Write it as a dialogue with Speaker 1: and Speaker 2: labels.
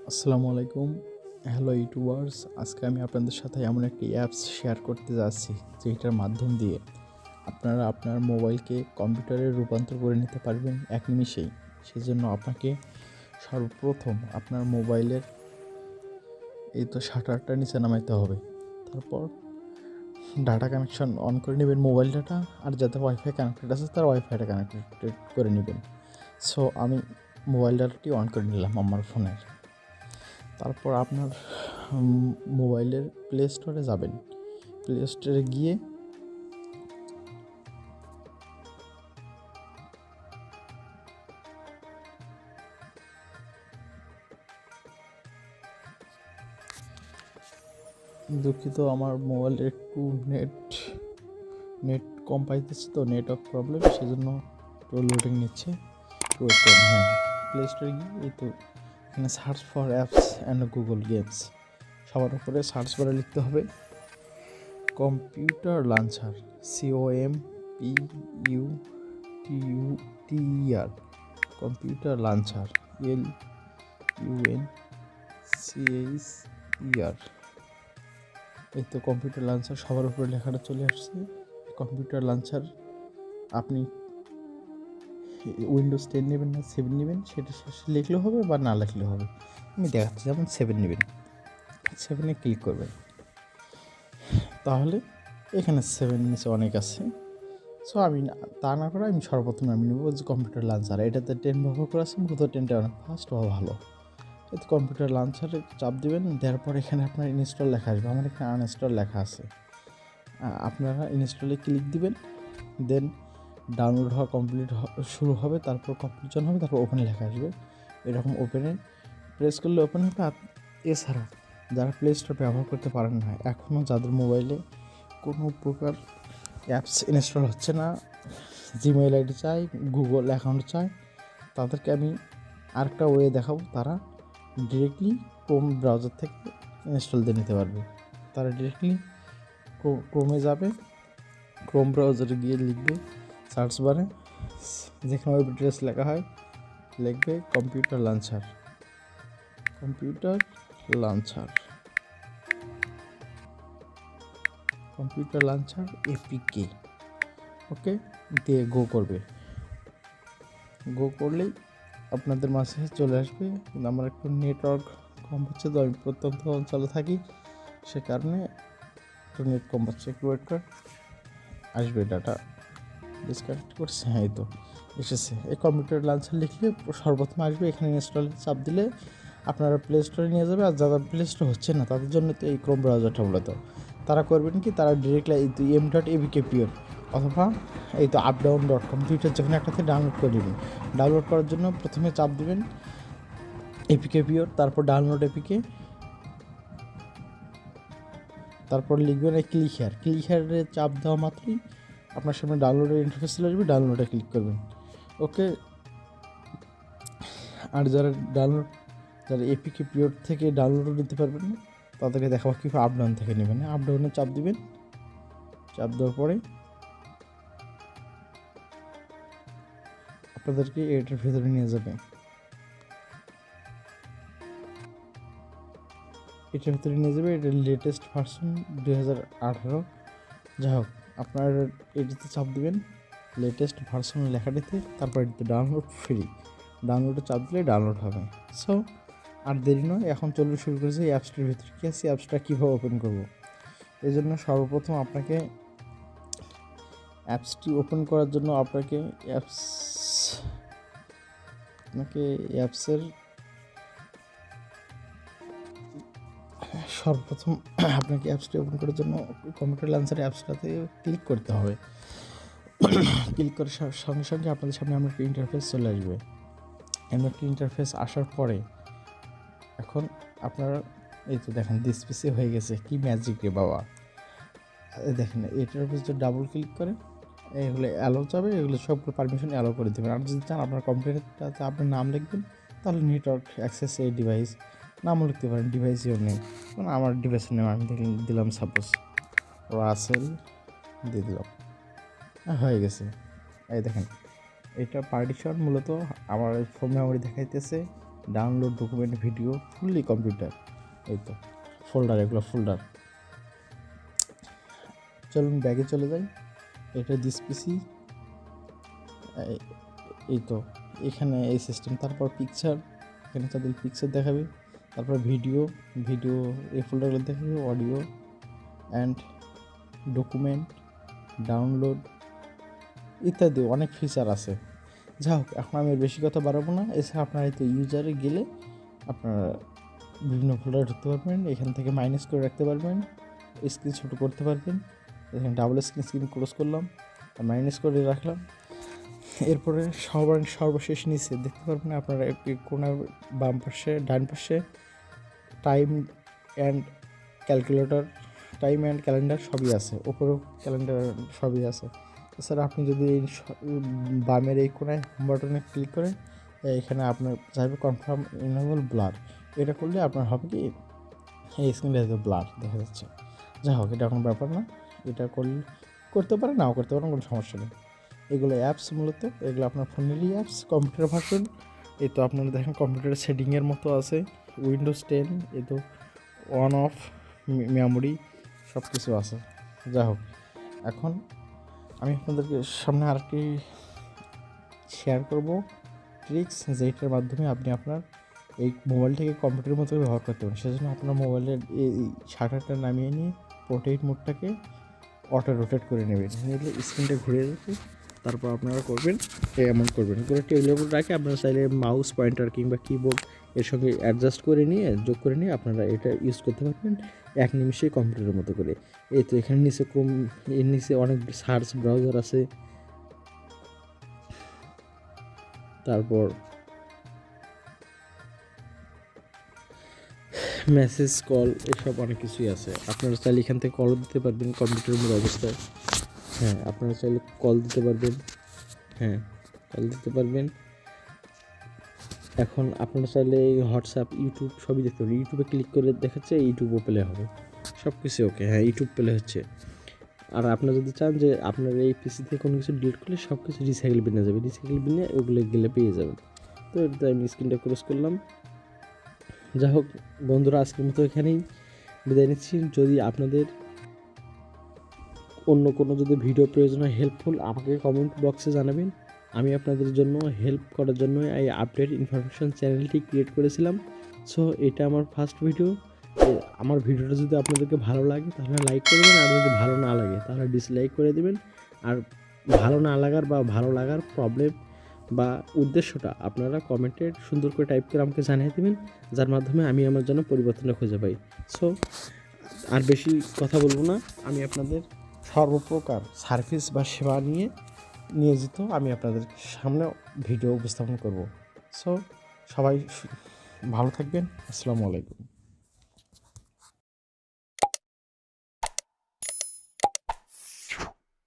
Speaker 1: আসসালামু আলাইকুম। Hello YouTubers, আজকে আমি আপনাদের সাথে এমন একটি অ্যাপস শেয়ার করতে যাচ্ছি যেটার মাধ্যম দিয়ে আপনারা আপনার মোবাইলকে কম্পিউটারে রূপান্তর করে নিতে পারবেন এক নিমিষেই। সেজন্য আপনাকে সর্বপ্রথম আপনার মোবাইলের শাটারটা নিচে নামাইতে হবে। তারপর ডাটা কানেকশন অন করে নেবেন, মোবাইল ডাটা, আর যাতে ওয়াইফাই কানেক্টেড আছে তার ওয়াইফাইটা কানেক্টেড করে নেবেন। সো আমি মোবাইল ডাটাটি অন করে নিলাম আমার ফোনের। তারপর আপনার মোবাইলের প্লে স্টোরে যাবেন। প্লে স্টোরে গিয়ে দুঃখিত, আমার মোবাইলের একটু নেট কম পাইতেছে, তো নেটওয়ার্ক প্রবলেম, সেজন্য একটু লোডিং নিচ্ছে। হ্যাঁ, প্লে স্টোরে গিয়ে এই তো এখানে search for apps and Google games, সবার উপরে সার্চ করে লিখতে হবে computer launcher, COMPUTER, computer launcher, LUNCHER। এই তো কম্পিউটার লঞ্চার সবার উপরে লেখাটা চলে আসছে। কম্পিউটার লঞ্চার আপনি উইন্ডোজ 10 নেবেন না 7 নেবেন সেটা শেষে লিখলেও হবে বা না লিখলেও হবে। আমি দেখাচ্ছি, যেমন 7 নেবেন, 7-এ ক্লিক করবেন। তাহলে এখানে 7 নিচে অনেক আছে। সো আমি তা না করে আমি সর্বপ্রথম আমি নেব যে কম্পিউটার লঞ্চার। এটাতে 10 ব্যবহার করে আছে, মূলত 10টা অনেক ফাস্ট বা ভালো। এতে কম্পিউটার লঞ্চারে চাপ দেবেন, দেওয়ার পর এখানে আপনার ইনস্টল লেখা আসবে। আমার এখানে আনইনস্টল লেখা আছে। আপনারা ইনস্টলে ক্লিক দিবেন, দেন ডাউনলোড হওয়া শুরু হবে, তারপর কমপ্লিশন হবে, তারপর ওপেন লেখা আসবে। এরকম ওপেনে প্রেস করলে ওপেন হবে। আর এছাড়া যারা প্লে স্টোর ব্যবহার করতে পারেন না, এখনও যাদের মোবাইলে কোনো প্রকার অ্যাপস ইনস্টল হচ্ছে না, জিমেইল আইডি চাই, গুগল অ্যাকাউন্ট চাই, তাদেরকে আমি আরেকটা ওয়ে দেখাবো। তারা ডিরেক্টলি ক্রোম ব্রাউজার থেকে ইনস্টল দিয়ে নিতে পারবে। তারা ডিরেক্টলি ক্রোমে যাবে, ক্রোম ব্রাউজারে গিয়ে লিখবে সার্চ বারে, যেখানে ওয়েব অ্যাড্রেস লেখা হয়, লিখবে computer launcher, computer launcher, computer launcher APK। ওকে, দিয়ে গো করবে। গো করলেই আপনাদের মাঝে চলে আসবে। কিন্তু আমার একটু নেটওয়ার্ক কম হচ্ছে, তো আমি প্রত্যন্ত অঞ্চলে থাকি, সে কারণে একটু নেট কম হচ্ছে। একটু ওয়েট করে আসবে। ডাটা ডিসকানেক্ট করছে, হ্যাঁ এই তো এসেছে। এই কম্পিউটার লঞ্চার লিখলে সর্বপ্রথম আসবে, এখানে ইনস্টল চাপ দিলে আপনারা প্লে স্টোরে নিয়ে যাবে। আর যারা প্লে স্টোর হচ্ছে না তাদের জন্য তো এই ক্রোম ব্রাউজারটা মূলত। তারা করবেন কি, তারা ডিরেক্টলি এই তো m.abk পিওর অথবা এই তো updown.com দুইটা যেখানে একটাতে ডাউনলোড করে নেবেন। ডাউনলোড করার জন্য প্রথমে চাপ দেবেন APK পিওর, তারপর ডাউনলোড APK, তারপর লিখবেন এই ক্লিক হেয়ারে চাপ দেওয়া মাত্রই আপনার সামনে ডাউনলোডের ইন্টারফেস চলে আসবে। ডাউনলোডে ক্লিক করবেন। ওকে, আর যারা APK পিওর থেকে ডাউনলোডও নিতে পারবেন না, তাদেরকে দেখাবো কীভাবে আপডাউন থেকে নেবেন। আপডাউনে চাপ দিবেন, চাপ দেওয়ার পরে আপনাদেরকে এটার ভেতরে নিয়ে যাবে। এটার ভেতরে নিয়ে যাবে, এটা লেটেস্ট ভার্সন 2018। যাই হোক, আপনার এটিতে চাপ দিবেন লেটেস্ট ভার্সন লেখাটিতে, তারপর এটিতে ডাউনলোড ফ্রি, ডাউনলোডে চাপ দিলে ডাউনলোড হবে। সো আর দেরি নয়, এখন চলতে শুরু করেছে এই অ্যাপসটির ভিতরে কী আছে, অ্যাপসটা কীভাবে ওপেন করব। এই জন্য সর্বপ্রথম আপনাকে অ্যাপসটি ওপেন করার জন্য আপনাকে অ্যাপসের সর্বপ্রথম আপনাকে অ্যাপসটি ওপেন করার জন্য কম্পিউটার লঞ্চার অ্যাপসটাতে ক্লিক করতে হবে। ক্লিক করার সঙ্গে সঙ্গে আপনাদের সামনে এমন একটা ইন্টারফেস চলে আসবে। এমন একটা ইন্টারফেস আসার পরে এখন আপনারা এই তো দেখেন ডিসপ্লে হয়ে গেছে। কি ম্যাজিক রে বাবা! দেখেন এটার উপর যদি ডাবল ক্লিক করেন, এগুলো অ্যালো যাবে, এগুলো সবগুলো পারমিশন অ্যালো করে দেবেন। আর যদি চান আপনার কম্পিউটারটাতে আপনার নাম লিখবেন, তাহলে নেটওয়ার্ক অ্যাক্সেস এই ডিভাইস নামও লিখতে পারেন, ডিভাইস ইউর নেম। মানে আমার ডিভাইসের নেম আমি দিলাম সাপোজ রাসেল, দিয়ে দিলাম, হয়ে গেছে। এই দেখেন এটা পার্টিশন, মূলত আমার ফোন মেমোরি দেখাইতেছে, download, document, video, fully computer. এই তো ফোল্ডার, এগুলো ফোল্ডার। চলুন ব্যাগে চলে যাই। এটা দিস পিসি, এই তো এখানে এই সিস্টেম। তারপর পিকচার, এখানে তাদের পিকচার দেখাবে। তারপর ভিডিও, ভিডিও এই ফোল্ডারগুলো দেখাবে। অডিও অ্যান্ড ডকুমেন্ট, ডাউনলোড ইত্যাদি অনেক ফিচার আছে। যাই হোক, এখন আমি বেশি কথা বাড়াবো না। এছাড়া আপনার এই তো ইউজারে গেলে আপনারা বিভিন্ন ফোল্ডারে ঢুকতে পারবেন, এখান থেকে মাইনাস করে রাখতে পারবেন, স্ক্রিন ছোটো করতে পারবেন। এখানে ডাবল স্ক্রিন ক্লোজ করলাম আর মাইনাস করে রাখলাম। এরপরে সর্বশেষ নিচে দেখতে পারবেন আপনারা কোনার বাম পাশে, ডান পাশে time and calculator, time and calendar সবই আছে। ওপরেও ক্যালেন্ডার সবই আছে। এছাড়া আপনি যদি এই বামের এই কোনায় হোম বাটনে ক্লিক করেন, এখানে আপনার চাইবে কনফার্ম ইনেবল ব্লার। এটা করলে আপনার হবে কি, এই স্ক্রিনটা ব্লার দেখা যাচ্ছে। যাই হোক, এটা কোনো ব্যাপার না। এটা করতে পারে, নাও করতে পারেন, কোনো সমস্যা নেই। এগুলো অ্যাপস, মূলত এগুলো আপনার ফোনেরই অ্যাপস। কম্পিউটার ভার্সন এই তো আপনারা দেখেন কম্পিউটারের সেটিংয়ের মতো আছে। উইন্ডোজ 10 এই তো অন অফ মেমোরি সব কিছু আছে। যাই হোক, এখন আমি আপনাদেরকে সামনে আরেকটি শেয়ার করব ট্রিক্স, যেটার মাধ্যমে আপনি আপনার এই মোবাইলটাকে কম্পিউটারের মতো ব্যবহার করতে পারেন। সেজন্য আপনার মোবাইলের এই শাটারটা নামিয়ে নিয়ে পোর্ট্রেট মোডটাকে অটো রোটেট করে নেবেন, নিলে স্ক্রিনটা ঘুরে যাবে। তারপর আপনারা করবেন, এমন করবেন করে টেবিলের উপর রাখে আপনারা চাইলে মাউস পয়েন্টার কিংবা কিবোর্ড এর সঙ্গে অ্যাডজাস্ট করে নিয়ে, যোগ করে নিয়ে আপনারা এটা ইউজ করতে পারবেন এক নিমিষেই কম্পিউটারের মতো করে। এই তো এখানে নিচে ক্রোম, এর নিচে অনেক সার্চ ব্রাউজার আছে, তারপর মেসেজ, কল, এসব অনেক কিছুই আছে। আপনারা চাইলে এখান থেকে কল দিতে পারবেন কম্পিউটারের মতো অবস্থায়। হ্যাঁ, আপনারা চাইলে কল দিতে পারবেন। হ্যাঁ, কল দিতে পারবেন। এখন আপনারা চাইলে হোয়াটসঅ্যাপ, ইউটিউব সবই দেখতে পারবেন। ইউটিউবে ক্লিক করে দেখাচ্ছে ইউটিউবও প্লে হবে, সব কিছু ওকে। হ্যাঁ, ইউটিউব প্লে হচ্ছে। আর আপনারা যদি চান যে আপনার এই পিসি থেকে কোনো কিছু ডিলিট করলে সব কিছু রিসাইকেল বিনে যাবে, রিসাইকেল বিনে ওগুলো গেলে পেয়ে যাবেন। তো এটা আমি স্ক্রিনটা ক্লোজ করলাম। যাই হোক বন্ধুরা, আজকের মতো এখানেই বিদায় নিচ্ছি। যদি আপনাদের অন্য কোনো যদি ভিডিও প্রয়োজন হয় হেল্পফুল, আমাকে কমেন্ট বক্সে জানাবেন। আমি আপনাদের জন্য হেল্প করার জন্য এই আপডেট ইনফরমেশন চ্যানেলটি ক্রিয়েট করেছিলাম। সো এটা আমার ফার্স্ট ভিডিও। আমার ভিডিওটা যদি আপনাদেরকে ভালো লাগে তাহলে লাইক করে দেবেন, আর যদি ভালো না লাগে তাহলে ডিসলাইক করে দেবেন। আর ভালো না লাগার বা ভালো লাগার প্রবলেম বা উদ্দেশ্যটা আপনারা কমেন্টে সুন্দর করে টাইপ করে আমাকে জানিয়ে দেবেন, যার মাধ্যমে আমি আমার জন্য পরিবর্তনটা খুঁজে পাই। সো আর বেশি কথা বলবো না, আমি আপনাদের সর্বপ্রকার সার্ভিস বা সেবা নিয়ে নিয়োজিত, আমি আপনাদের সামনে ভিডিও উপস্থাপন করব। সো সবাই ভালো থাকবেন। আসসালামু আলাইকুম।